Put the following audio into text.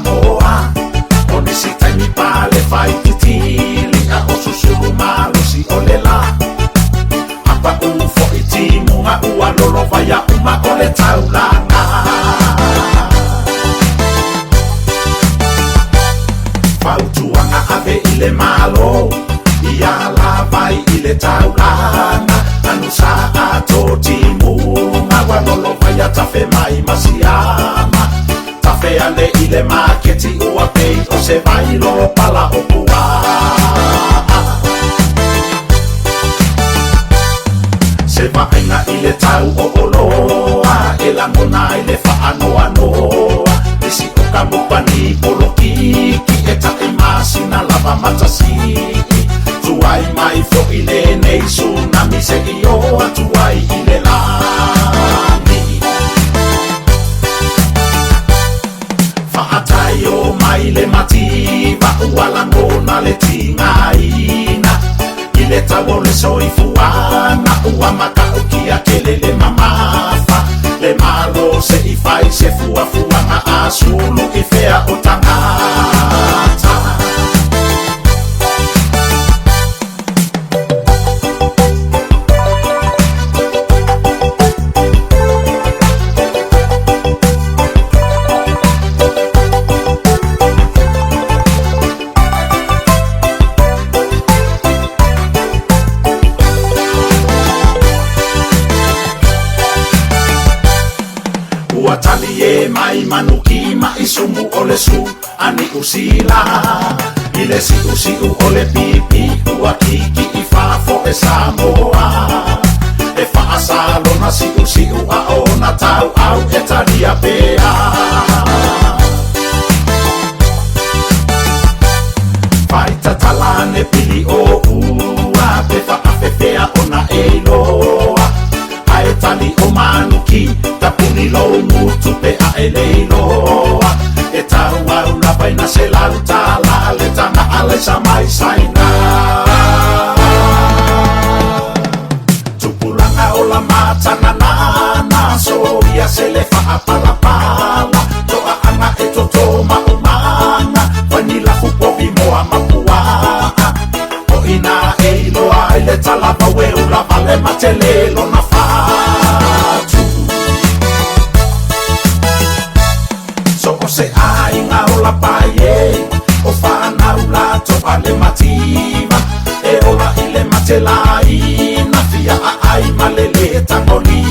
Samoa o nisi taimi pale fai titili a o susuru malusi o le la apa ufo itimu nga ua lolo vaya uma o le taulanga fautuanga ave ile malo ia la vai ile taulanga anusa ato timu nga ua lolo vaya tafe mai masiama tafe ale ile maketi ua pei o se vai lo pala o kua se vaina ile tau o oloa e langona ile whaanoa noa isi o ka mupani poloki ki e tae masina lava matasi tuai mai fo ile nei tsunami se ioa tuai ile lani whaatai o mai le mativa ua langona le tingaina ile tau le soifuana ua makau kia kelele mamafa le malo se i fai se fuafuanga asulu i fea o tangata Talie mai manuki ma isumu ole su ani usila ile si usi ole pipi ua kiki i fafo e Samoa e faasalo na si usi ua ona tau au e talia pea faita talane pili o ua pe faafefea ona eiloa ae tali o manuki tapuni lo mutu pe a eleinoa e tau au la vaina se lauta la le tanga ale sa mai saina tupulanga o la matana nana so ia se le faa pala pala toa anga e toto maumana vanila fupovi moa mapua o ina eiloa ele talapa weu la vale matelelo na fatu so o se ainga o la paie o whanau la to ale mativa e ola ile matelai na fia a ai malele tangoli